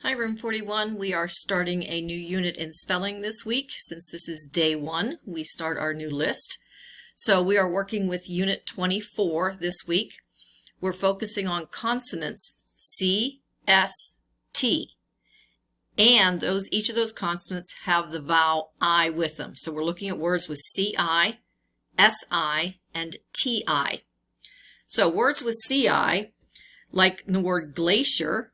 Hi, Room 41. We are starting a new unit in spelling this week. Since this is day 1, we start our new list. So we are working with Unit 24 this week. We're focusing on consonants C, S, T. And each of those consonants have the vowel I with them. So we're looking at words with CI, SI, and TI. So words with CI, like the word glacier.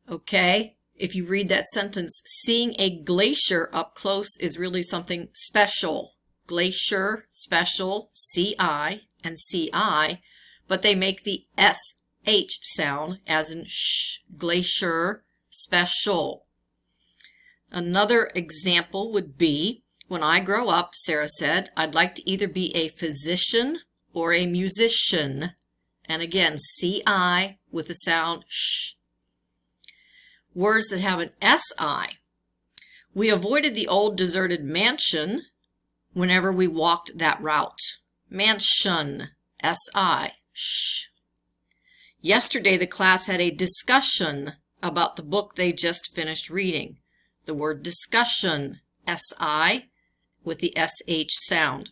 Okay, if you read that sentence, seeing a glacier up close is really something special. Glacier, special, CI and CI, but they make the SH sound, as in sh, glacier, special. Another example would be, when I grow up, Sarah said, I'd like to either be a physician or a musician. And again, CI with the sound sh. Words that have an SI. We avoided the old deserted mansion whenever we walked that route. Mansion, SI, sh. Yesterday the class had a discussion about the book they just finished reading. The word discussion, SI, with the SH sound.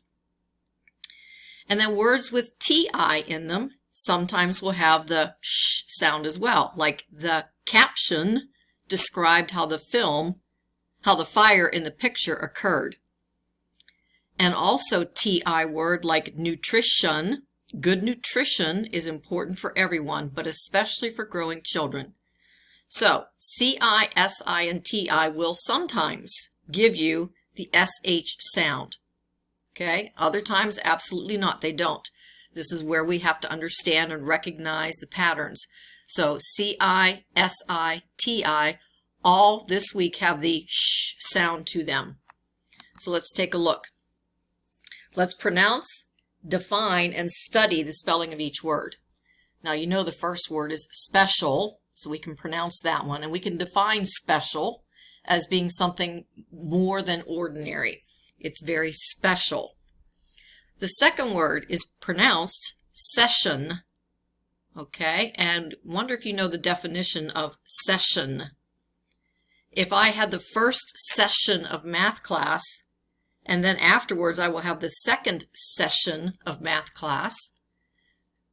And then words with TI in them sometimes will have the sh sound as well, like the caption described how the fire in the picture occurred. And also TI word like nutrition. Good nutrition is important for everyone, but especially for growing children. So CI, SI, and TI will sometimes give you the SH sound. Okay? Other times, absolutely not. They don't. This is where we have to understand and recognize the patterns. So CI, SI, TI, all this week have the sh sound to them. So let's take a look. Let's pronounce, define, and study the spelling of each word. Now you know the first word is special, so we can pronounce that one. And we can define special as being something more than ordinary. It's very special. The second word is pronounced session. Okay, and wonder if you know the definition of session. If I had the first session of math class, and then afterwards I will have the second session of math class,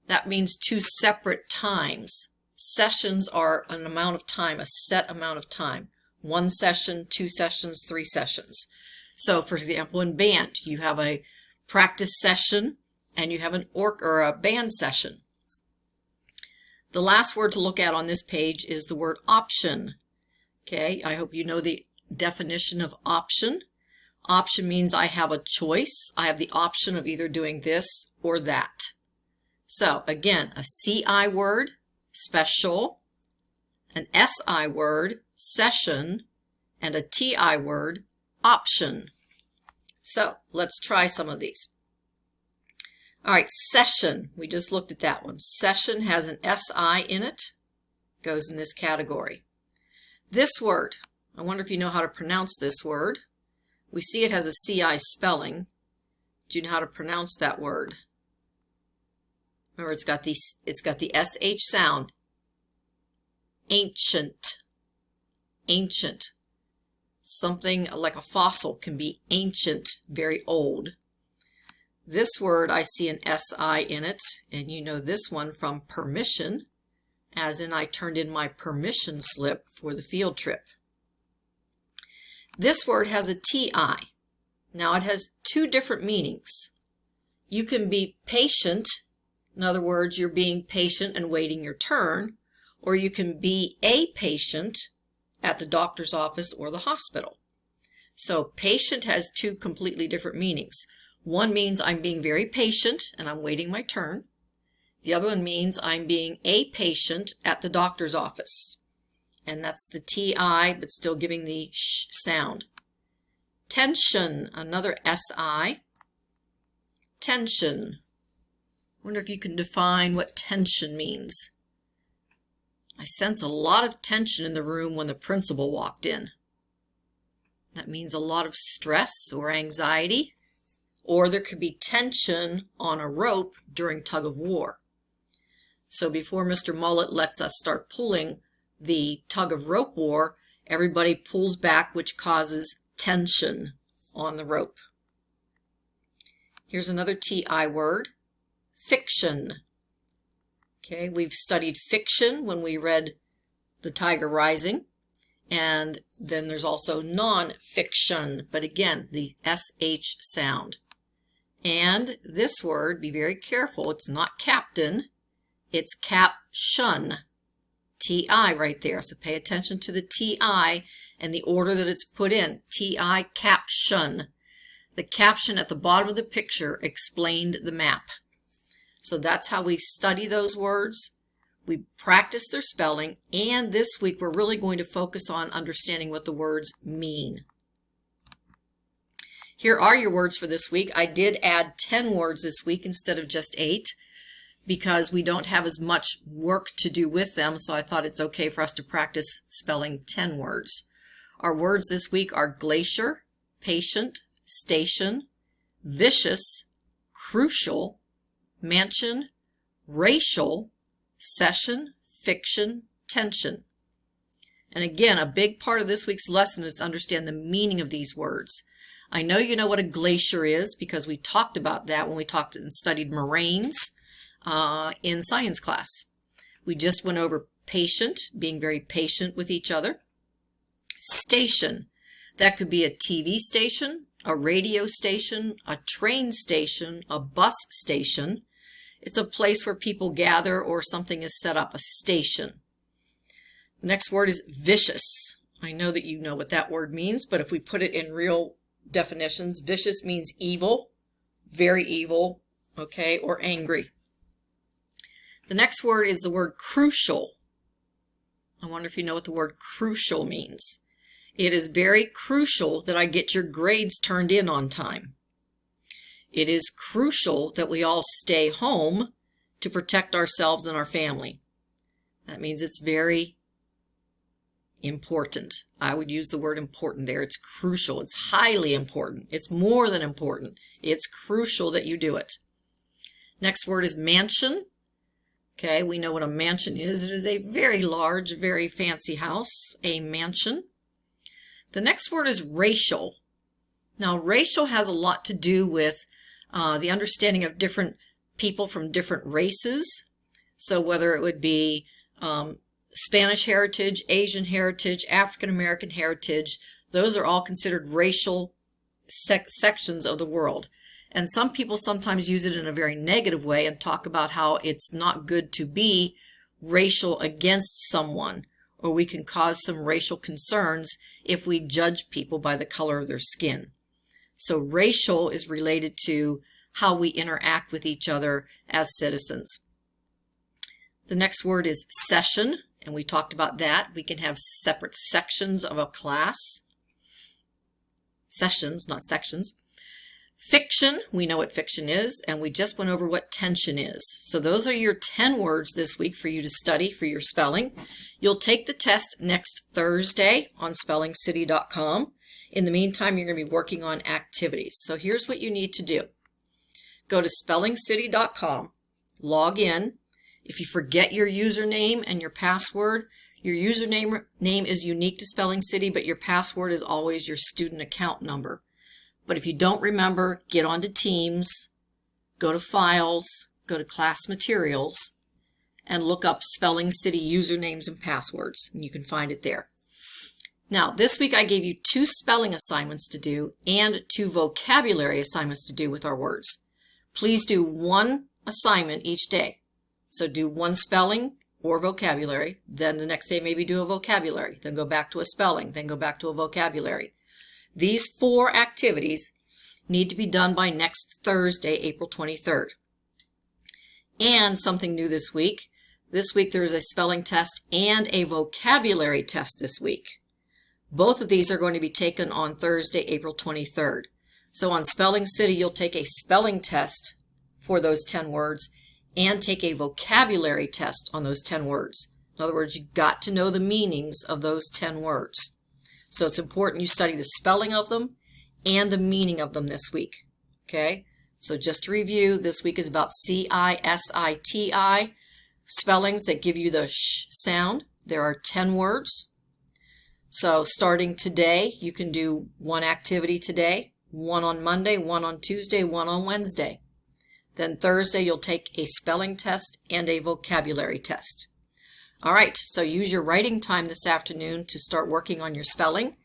that means 2 separate times. Sessions are an amount of time, a set amount of time. 1 session, 2 sessions, 3 sessions. So for example, in band, you have a practice session and you have a band session. The last word to look at on this page is the word option. Okay, I hope you know the definition of option. Option means I have a choice. I have the option of either doing this or that. So again, a CI word, special, an SI word, session, and a TI word, option. So let's try some of these. All right, session. We just looked at that one. Session has an SI in it. Goes in this category. This word. I wonder if you know how to pronounce this word. We see it has a CI spelling. Do you know how to pronounce that word? Remember, it's got the SH sound. Ancient. Ancient. Something like a fossil can be ancient, very old. This word, I see an SI in it, and you know this one from permission, as in I turned in my permission slip for the field trip. This word has a TI. Now it has 2 different meanings. You can be patient, in other words, you're being patient and waiting your turn, or you can be a patient at the doctor's office or the hospital. So patient has 2 completely different meanings. One means I'm being very patient and I'm waiting my turn. The other one means I'm being a patient at the doctor's office. And that's the TI, but still giving the sh sound. Tension, another SI. Tension. Wonder if you can define what tension means. I sense a lot of tension in the room when the principal walked in. That means a lot of stress or anxiety. Or there could be tension on a rope during tug of war. So before Mr. Mullet lets us start pulling, the tug of rope war, everybody pulls back, which causes tension on the rope. Here's another TI word, fiction. Okay, we've studied fiction when we read The Tiger Rising, and then there's also non-fiction, but again, the SH sound. And this word, be very careful, it's not captain, it's caption. TI right there, so pay attention to the TI and the order that it's put in. TI, caption. The caption at the bottom of the picture explained the map. So that's how we study those words. We practice their spelling, and this week we're really going to focus on understanding what the words mean. Here are your words for this week. I did add 10 words this week instead of just 8 because we don't have as much work to do with them, so I thought it's okay for us to practice spelling 10 words. Our words this week are glacier, patient, station, vicious, crucial, mansion, racial, session, fiction, tension. And again, a big part of this week's lesson is to understand the meaning of these words. I know you know what a glacier is because we talked about that when we talked and studied moraines in science class. We just went over patient, being very patient with each other. Station, that could be a TV station, a radio station, a train station, a bus station. It's a place where people gather or something is set up, a station. The next word is vicious. I know that you know what that word means, but if we put it in real definitions, vicious means evil, very evil, okay, or angry. The next word is the word crucial. I wonder if you know what the word crucial means. It is very crucial that I get your grades turned in on time. It is crucial that we all stay home to protect ourselves and our family. That means it's very important. I would use the word important there. It's crucial. It's highly important. It's more than important. It's crucial that you do it. Next word is mansion. Okay, we know what a mansion is. It is a very large, very fancy house, a mansion. The next word is racial. Now, racial has a lot to do with the understanding of different people from different races. So whether it would be Spanish heritage, Asian heritage, African American heritage, those are all considered racial sections of the world. And some people sometimes use it in a very negative way and talk about how it's not good to be racial against someone, or we can cause some racial concerns if we judge people by the color of their skin. So racial is related to how we interact with each other as citizens. The next word is session, and we talked about that. We can have separate sections of a class. Sessions, not sections. Fiction, we know what fiction is, and we just went over what tension is. So those are your 10 words this week for you to study for your spelling. You'll take the test next Thursday on spellingcity.com. In the meantime, you're going to be working on activities. So here's what you need to do. Go to spellingcity.com, log in. If you forget your username and your password, your username is unique to Spelling City, but your password is always your student account number. But if you don't remember, get onto Teams, go to Files, go to Class Materials, and look up Spelling City usernames and passwords, and you can find it there. Now, this week I gave you 2 spelling assignments to do and 2 vocabulary assignments to do with our words. Please do 1 assignment each day. So do 1 spelling or vocabulary, then the next day maybe do a vocabulary, then go back to a spelling, then go back to a vocabulary. These 4 activities need to be done by next Thursday, April 23rd. And something new this week. This week there is a spelling test and a vocabulary test this week. Both of these are going to be taken on Thursday, April 23rd. So on Spelling City, you'll take a spelling test for those 10 words and take a vocabulary test on those 10 words. In other words, you've got to know the meanings of those 10 words. So it's important you study the spelling of them and the meaning of them this week. Okay? So just to review, this week is about C-I-S-I-T-I, spellings that give you the sh sound. There are 10 words. So starting today, you can do one activity today, one on Monday, one on Tuesday, one on Wednesday. Then Thursday, you'll take a spelling test and a vocabulary test. All right, so use your writing time this afternoon to start working on your spelling.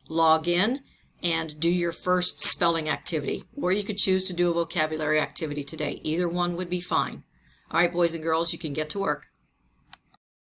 Log in and do your first spelling activity. Or you could choose to do a vocabulary activity today. Either one would be fine. All right, boys and girls, you can get to work.